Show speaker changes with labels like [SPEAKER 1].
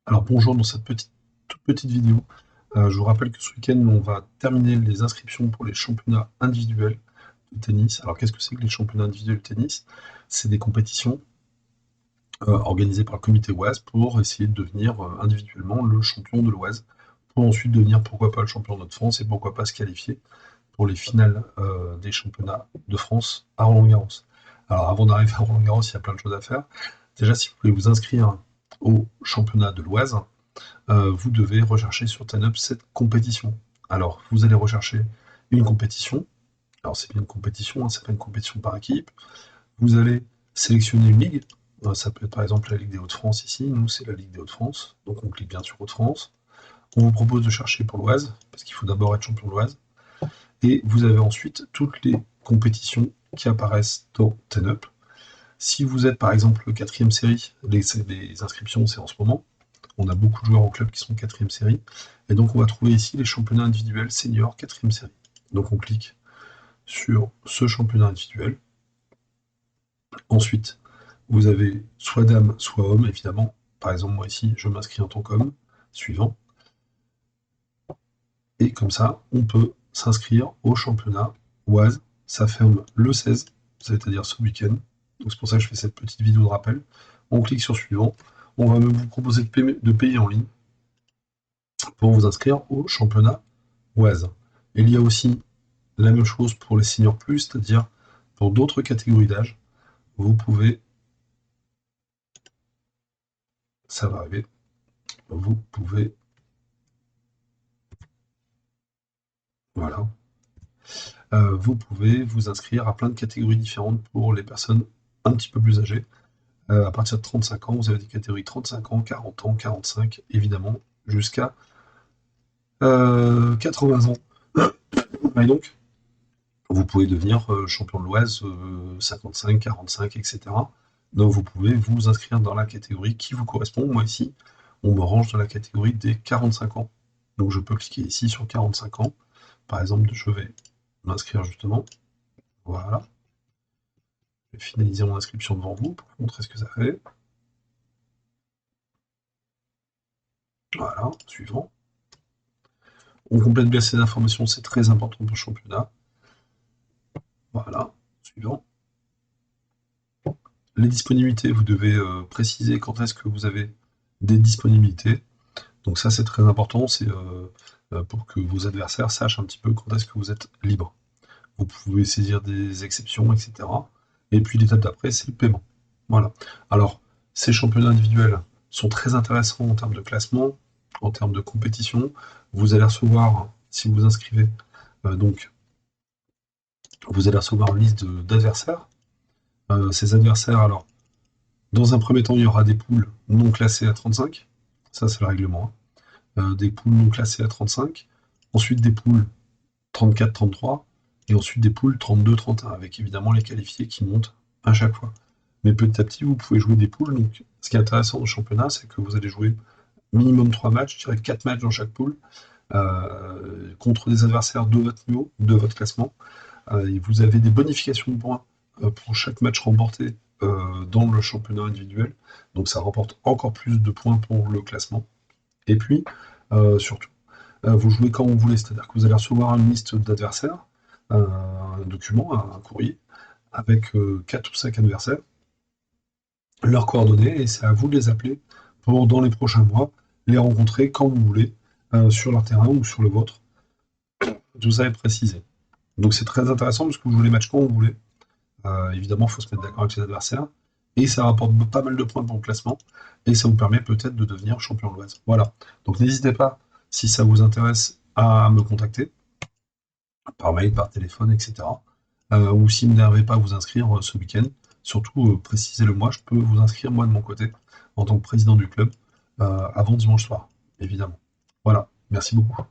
[SPEAKER 1] Alors bonjour, dans cette toute petite vidéo, je vous rappelle que ce week-end, on va terminer les inscriptions pour les championnats individuels de tennis. Alors qu'est-ce que c'est que les championnats individuels de tennis? C'est des compétitions organisées par le comité OAS pour essayer de devenir individuellement le champion de l'OAS, pour ensuite devenir pourquoi pas le champion de France et pourquoi pas se qualifier pour les finales des championnats de France à Roland-Garros. Alors avant d'arriver à Roland-Garros, il y a plein de choses à faire. Déjà, si vous voulez vous inscrire au championnat de l'Oise, vous devez rechercher sur TANUP cette compétition. Alors, vous allez rechercher une compétition. Alors, c'est bien une compétition, hein, c'est pas une compétition par équipe. Vous allez sélectionner une ligue. Ça peut être par exemple la Ligue des Hauts-de-France ici. Nous, c'est la Ligue des Hauts-de-France. Donc, on clique bien sur Hauts-de-France. On vous propose de chercher pour l'Oise, parce qu'il faut d'abord être champion de l'Oise. Et vous avez ensuite toutes les compétitions qui apparaissent dans TANUP. Si vous êtes par exemple quatrième série, les inscriptions c'est en ce moment, on a beaucoup de joueurs en club qui sont quatrième série, et donc on va trouver ici les championnats individuels seniors quatrième série. Donc on clique sur ce championnat individuel. Ensuite, vous avez soit dame, soit homme, évidemment. Par exemple, moi ici, je m'inscris en tant qu'homme, suivant. Et comme ça, on peut s'inscrire au championnat OAS. Ça ferme le 16, c'est-à-dire ce week-end. Donc c'est pour ça que je fais cette petite vidéo de rappel. On clique sur suivant. On va même vous proposer de payer en ligne pour vous inscrire au championnat OAS. Il y a aussi la même chose pour les seniors plus, c'est-à-dire pour d'autres catégories d'âge. Vous pouvez, ça va arriver, vous pouvez, voilà, vous pouvez vous inscrire à plein de catégories différentes pour les personnes un petit peu plus âgées. À partir de 35 ans, vous avez des catégories 35 ans, 40 ans, 45, évidemment, jusqu'à 80 ans. Et donc, vous pouvez devenir champion de l'Oise 55, 45, etc. Donc vous pouvez vous inscrire dans la catégorie qui vous correspond. Moi ici, on me range dans la catégorie des 45 ans. Donc je peux cliquer ici sur 45 ans. Par exemple, je vais m'inscrire justement. Voilà. Je vais finaliser mon inscription devant vous pour vous montrer ce que ça fait. Voilà, suivant. On complète bien ces informations, c'est très important pour le championnat. Voilà, suivant. Les disponibilités, vous devez préciser quand est-ce que vous avez des disponibilités. Donc ça, c'est très important, c'est pour que vos adversaires sachent un petit peu quand est-ce que vous êtes libre. Vous pouvez saisir des exceptions, etc. Et puis l'étape d'après, c'est le paiement. Voilà. Alors, ces championnats individuels sont très intéressants en termes de classement, en termes de compétition. Vous allez recevoir, si vous vous inscrivez, donc, vous allez recevoir une liste d'adversaires. Ces adversaires, alors, dans un premier temps, il y aura des poules non classées à 35. Ça, c'est le règlement. Des poules non classées à 35. Ensuite, des poules 34-33. Et ensuite, des poules 32-31, avec évidemment les qualifiés qui montent à chaque fois. Mais petit à petit, vous pouvez jouer des poules. Donc, ce qui est intéressant au championnat, c'est que vous allez jouer minimum 3 matchs, je dirais 4 matchs dans chaque poule, contre des adversaires de votre niveau, de votre classement. Et vous avez des bonifications de points pour chaque match remporté dans le championnat individuel. Donc ça remporte encore plus de points pour le classement. Et puis, surtout, vous jouez quand vous voulez, c'est-à-dire que vous allez recevoir une liste d'adversaires, un document, un courrier, avec 4 ou 5 adversaires, leurs coordonnées, et c'est à vous de les appeler pour, dans les prochains mois, les rencontrer quand vous voulez, sur leur terrain ou sur le vôtre. Tout ça est précisé. Donc c'est très intéressant parce que vous jouez les matchs quand vous voulez. Évidemment, il faut se mettre d'accord avec ses adversaires. Et ça rapporte pas mal de points pour le classement. Et ça vous permet peut-être de devenir champion de l'Oise. Voilà. Donc n'hésitez pas, si ça vous intéresse, à me contacter par mail, par téléphone, etc. Ou si vous n'arrivez pas à vous inscrire ce week-end, surtout précisez-le moi, je peux vous inscrire moi de mon côté en tant que président du club avant dimanche soir, évidemment. Voilà. Merci beaucoup.